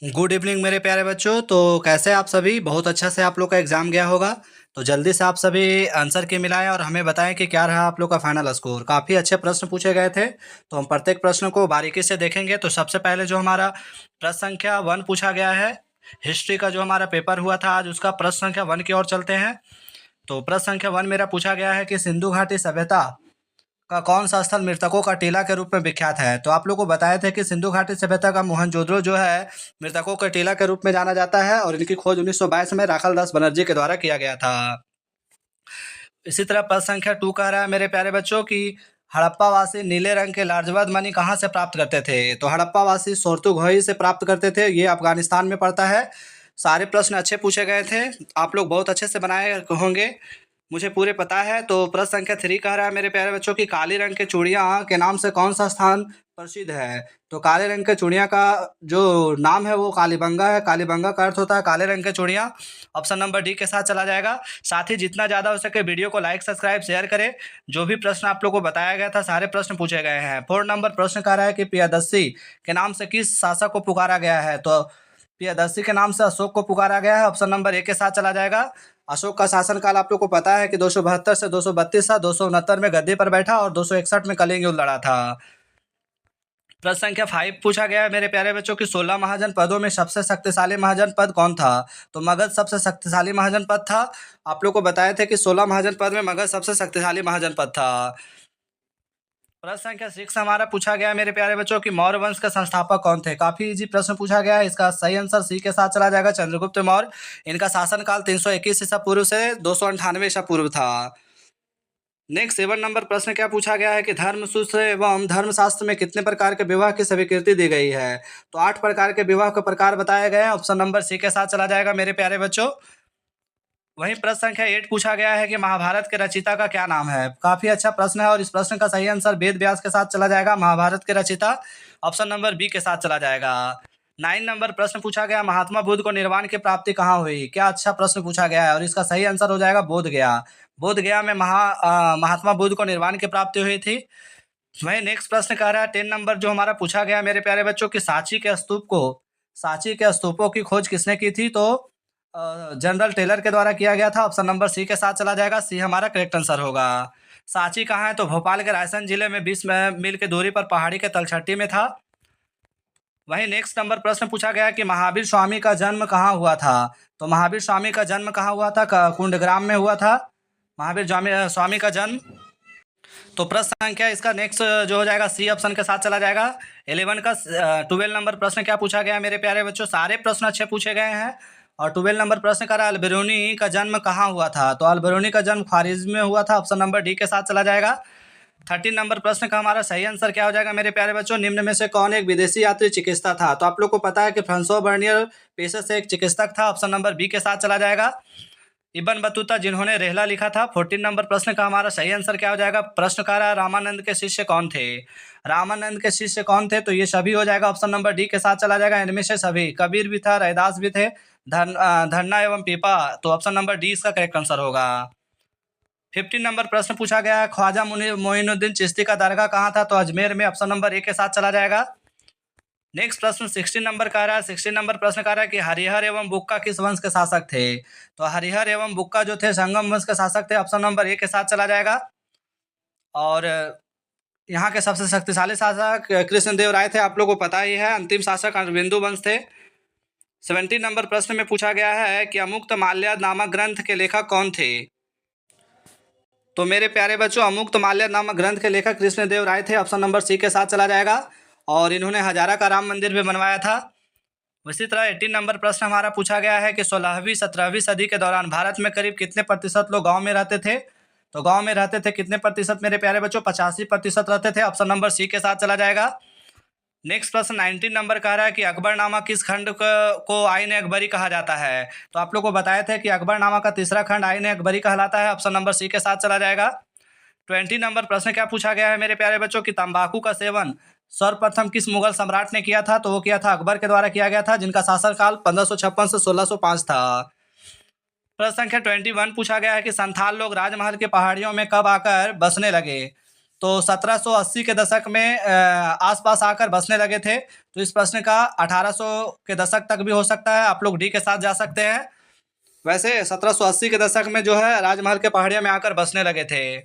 Good evening मेरे प्यारे बच्चों। तो कैसे आप सभी? बहुत अच्छा से आप लोग का एग्ज़ाम गया होगा। तो जल्दी से आप सभी आंसर की मिलाएं और हमें बताएं कि क्या रहा आप लोग का फाइनल स्कोर। काफ़ी अच्छे प्रश्न पूछे गए थे, तो हम प्रत्येक प्रश्न को बारीकी से देखेंगे। तो सबसे पहले जो हमारा प्रश्न संख्या 1 पूछा गया है, हिस्ट्री का जो हमारा पेपर हुआ था आज, उसका प्रश्न संख्या 1 की ओर चलते हैं। तो प्रश्न संख्या 1 मेरा पूछा गया है कि सिंधु घाटी सभ्यता का कौन सा स्थल मृतकों का टीला के रूप में विख्यात है? तो आप लोग को बताए थे कि सिंधु घाटी सभ्यता का मोहनजोदड़ो जो है मृतकों के टीला के रूप में जाना जाता है, और इनकी खोज 1922 में राखालदास बनर्जी के द्वारा किया गया था। इसी तरह प्रश्न संख्या 2 कह रहा है मेरे प्यारे बच्चों की हड़प्पा वासी नीले रंग के लार्जवाद मणि कहाँ से प्राप्त करते थे? तो हड़प्पा वासी सोरतुघई से प्राप्त करते थे। ये अफगानिस्तान में पड़ता है। सारे प्रश्न अच्छे पूछे गए थे, आप लोग बहुत अच्छे से बनाए होंगे, मुझे पूरे पता है। तो प्रश्न संख्या 3 कह रहा है मेरे प्यारे बच्चों की काली रंग के चूड़ियाँ के नाम से कौन सा स्थान प्रसिद्ध है? तो काले रंग के चूड़ियाँ का जो नाम है वो कालीबंगा है। कालीबंगा का अर्थ होता है काले रंग के चूड़ियाँ। ऑप्शन नंबर डी के साथ चला जाएगा। साथ ही जितना ज़्यादा हो सके वीडियो को लाइक सब्सक्राइब शेयर करें। जो भी प्रश्न आप लोग को बताया गया था सारे प्रश्न पूछे गए हैं। 4 नंबर प्रश्न कह रहा है कि प्रियदर्शी के नाम से किस शासक को पुकारा गया है? तो प्रियदर्शी के नाम से अशोक को पुकारा गया है। ऑप्शन नंबर ए के साथ चला जाएगा। अशोक का शासनकाल आप लोग को पता है कि 272 से 232 था। 269 में गद्दी पर बैठा और 261 में कलिंग युद्ध लड़ा था। प्रश्न संख्या 5 पूछा गया है मेरे प्यारे बच्चों की 16 महाजनपदों में सबसे शक्तिशाली महाजनपद कौन था? तो मगध सबसे शक्तिशाली महाजनपद था। आप लोग को बताए थे कि 16 महाजनपद में मगध सबसे शक्तिशाली महाजनपद था। प्रश्न संख्या 6 हमारा पूछा गया है मेरे प्यारे बच्चों की मौर्य वंश के संस्थापक कौन थे? काफी इजी प्रश्न पूछा गया है। इसका सही आंसर सी के साथ चला जाएगा, चंद्रगुप्त मौर्य। इनका शासनकाल 321 ईसा पूर्व से 298 ईसा पूर्व था। नेक्स्ट 7 नंबर प्रश्न क्या पूछा गया है कि धर्मसूत्र एवं धर्मशास्त्र में कितने प्रकार के विवाह की स्वीकृति दी गई है? तो 8 प्रकार के विवाह के प्रकार बताए गए हैं। ऑप्शन नंबर सी के साथ चला जाएगा मेरे प्यारे बच्चों। वहीं प्रश्न संख्या 8 पूछा गया है कि महाभारत के रचयिता का क्या नाम है? काफी अच्छा प्रश्न है और इस प्रश्न का सही आंसर वेद व्यास के साथ चला जाएगा। महाभारत के रचयिता ऑप्शन नंबर बी के साथ चला जाएगा। 9 नंबर प्रश्न पूछा गया महात्मा बुद्ध को निर्वाण की प्राप्ति कहाँ हुई? क्या अच्छा प्रश्न पूछा गया है और इसका सही आंसर हो जाएगा बोध गया। बोध गया में महात्मा बुद्ध को निर्वाण की प्राप्ति हुई थी। वहीं नेक्स्ट प्रश्न कह रहा है 10 नंबर जो हमारा पूछा गया मेरे प्यारे बच्चों की सांची के स्तूपों की खोज किसने की थी? तो जनरल टेलर के द्वारा किया गया था। ऑप्शन नंबर सी के साथ चला जाएगा। सी हमारा करेक्ट आंसर होगा। सांची कहाँ है? तो भोपाल के रायसेन जिले में 20 मील की दूरी पर पहाड़ी के तलछटी में था। वहीं नेक्स्ट नंबर प्रश्न पूछा गया कि महावीर स्वामी का जन्म कहाँ हुआ था? तो महावीर स्वामी का जन्म कहाँ हुआ था? कुंडग्राम में हुआ था महावीर स्वामी का जन्म। तो प्रश्न संख्या इसका नेक्स्ट जो हो जाएगा सी ऑप्शन के साथ चला जाएगा। 12 नंबर प्रश्न क्या पूछा गया है मेरे प्यारे बच्चों? सारे प्रश्न अच्छे पूछे गए हैं। और 12 नंबर प्रश्न करा अलबरूनी का जन्म कहाँ हुआ था? तो अलबरूनी का जन्म ख्वारिज़्म में हुआ था। ऑप्शन नंबर डी के साथ चला जाएगा। 13 नंबर प्रश्न का हमारा सही आंसर क्या हो जाएगा मेरे प्यारे बच्चों? निम्न में से कौन एक विदेशी यात्री चिकित्सक था? तो आप लोग को पता है कि फ्रांसो बर्नियर पेशे से एक चिकित्सक था। ऑप्शन नंबर बी के साथ चला जाएगा। इब्न बतूता जिन्होंने रेहला लिखा था। 14 नंबर प्रश्न का हमारा सही आंसर क्या हो जाएगा? प्रश्न कह रहा है रामानंद के शिष्य कौन थे? रामानंद के शिष्य कौन थे? तो ये सभी हो जाएगा। ऑप्शन नंबर डी के साथ चला जाएगा। इनमें से सभी कबीर भी था, रैदास भी थे, धन्ना एवं पीपा। तो ऑप्शन नंबर डी इसका करेक्ट आंसर होगा। 15 नंबर प्रश्न पूछा गया है ख्वाजा मोइनुद्दीन चिश्ती का दरगाह कहाँ था? तो अजमेर में। ऑप्शन नंबर ए के साथ चला जाएगा। नेक्स्ट प्रश्न 16 नंबर का रहा है। 16 नंबर प्रश्न का रहा है कि हरिहर एवं बुक्का किस वंश के शासक थे? तो हरिहर एवं बुक्का जो थे संगम वंश के शासक थे। ऑप्शन नंबर ए के साथ चला जाएगा। और यहाँ के सबसे शक्तिशाली शासक कृष्णदेव राय थे, आप लोग को पता ही है। अंतिम शासक अरविंदु वंश थे। 17 नंबर प्रश्न में पूछा गया है कि अमुक्त माल्या नामक ग्रंथ के लेखक कौन थे? तो मेरे प्यारे बच्चों अमुक्त माल्या नामक ग्रंथ के लेखक कृष्णदेव राय थे। ऑप्शन नंबर सी के साथ चला जाएगा। और इन्होंने हजारा का राम मंदिर भी बनवाया था। इसी तरह 18 नंबर प्रश्न हमारा पूछा गया है कि 16वीं 17वीं सदी के दौरान भारत में करीब कितने प्रतिशत लोग गांव में रहते थे? तो गांव में रहते थे कितने प्रतिशत मेरे प्यारे बच्चों? 85% रहते थे। ऑप्शन नंबर सी के साथ चला जाएगा। नेक्स्ट प्रश्न 19 नंबर कह रहा है कि अकबरनामा किस खंड को आईन अकबरी कहा जाता है? तो आप लोग को बताए थे कि अकबरनामा का तीसरा खंड आईन अकबरी कहलाता है। ऑप्शन नंबर सी के साथ चला जाएगा। 20 नंबर प्रश्न क्या पूछा गया है मेरे प्यारे बच्चों कि तंबाकू का सेवन सर्वप्रथम किस मुगल सम्राट ने किया था? तो वो किया था अकबर के द्वारा किया गया था, जिनका शासनकाल 1556 से 1605 था। प्रश्न संख्या 21 पूछा गया है कि संथाल लोग राजमहल की पहाड़ियों में कब आकर बसने लगे? तो 1780 के दशक में आसपास आकर बसने लगे थे। तो इस प्रश्न का 1800 के दशक तक भी हो सकता है, आप लोग डी के साथ जा सकते हैं। वैसे 1780 के दशक में जो है राजमहल के पहाड़ियों में आकर बसने लगे थे।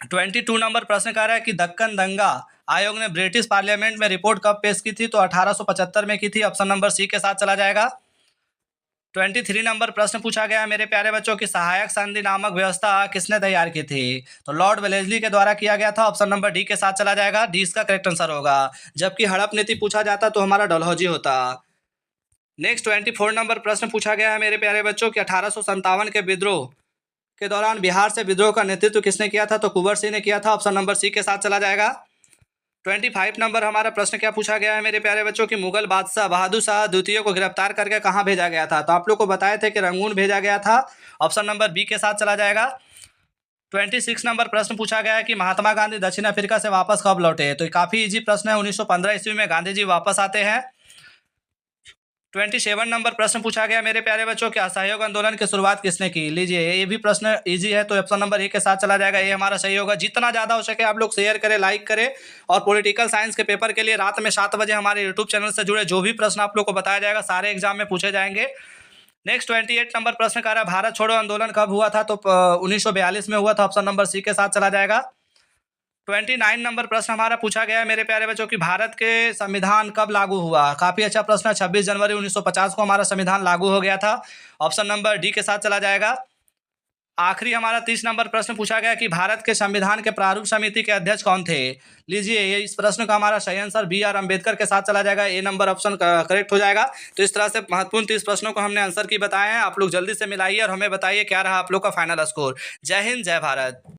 22 नंबर प्रश्न कह रहा है कि दक्कन दंगा आयोग ने ब्रिटिश पार्लियामेंट में रिपोर्ट कब पेश की थी? तो 1875 में की थी, ऑप्शन नंबर सी के साथ चला जाएगा। 23 नंबर प्रश्न पूछा गया है मेरे प्यारे बच्चों की सहायक संधि नामक व्यवस्था किसने तैयार की थी? तो लॉर्ड वेलेस्ली के द्वारा किया गया था, ऑप्शन नंबर डी के साथ चला जाएगा, डी इसका करेक्ट आंसर होगा। जबकि हड़प नीति पूछा जाता तो हमारा डलहौजी होता। नेक्स्ट 24 नंबर प्रश्न पूछा गया है मेरे प्यारे बच्चों की 1857 के विद्रोह के दौरान बिहार से विद्रोह का नेतृत्व किसने किया था? तो कुंवर सिंह ने किया था, ऑप्शन नंबर सी के साथ चला जाएगा। 25 नंबर हमारा प्रश्न क्या पूछा गया है मेरे प्यारे बच्चों की मुगल बादशाह बहादुर शाह द्वितीय को गिरफ्तार करके कहाँ भेजा गया था? तो आप लोग को बताए थे कि रंगून भेजा गया था, ऑप्शन नंबर बी के साथ चला जाएगा। 26 नंबर प्रश्न पूछा गया है कि महात्मा गांधी दक्षिण अफ्रीका से वापस कब लौटे? तो काफ़ी इजी प्रश्न है, 1915 ईस्वी में गांधी जी वापस आते हैं। 27 नंबर प्रश्न पूछा गया मेरे प्यारे बच्चों के असहयोग आंदोलन की शुरुआत किसने की? लीजिए ये भी प्रश्न इजी है, तो ऑप्शन नंबर ए के साथ चला जाएगा, ये हमारा सही होगा। जितना ज़्यादा हो सके आप लोग शेयर करें, लाइक करें, और पॉलिटिकल साइंस के पेपर के लिए रात में 7 बजे हमारे यूट्यूब चैनल से जुड़े जो भी प्रश्न आप लोग को बताया जाएगा सारे एग्जाम में पूछे जाएंगे। नेक्स्ट 28 नंबर प्रश्न कह रहा है भारत छोड़ो आंदोलन कब हुआ था? तो 1942 में हुआ था, ऑप्शन नंबर सी के साथ चला जाएगा। 29 नंबर प्रश्न हमारा पूछा गया है मेरे प्यारे बच्चों की भारत के संविधान कब लागू हुआ? काफ़ी अच्छा प्रश्न है, 26 जनवरी 1950 को हमारा संविधान लागू हो गया था, ऑप्शन नंबर डी के साथ चला जाएगा। आखिरी हमारा 30 नंबर प्रश्न पूछा गया कि भारत के संविधान के प्रारूप समिति के अध्यक्ष कौन थे? लीजिए ये इस प्रश्न का हमारा सही आंसर बी आर अम्बेडकर के साथ चला जाएगा, ए नंबर ऑप्शन करेक्ट हो जाएगा। तो इस तरह से महत्वपूर्ण 30 प्रश्नों को हमने आंसर की बताए हैं, आप लोग जल्दी से मिलाइए और हमें बताइए क्या रहा आप लोग का फाइनल स्कोर। जय हिंद, जय भारत।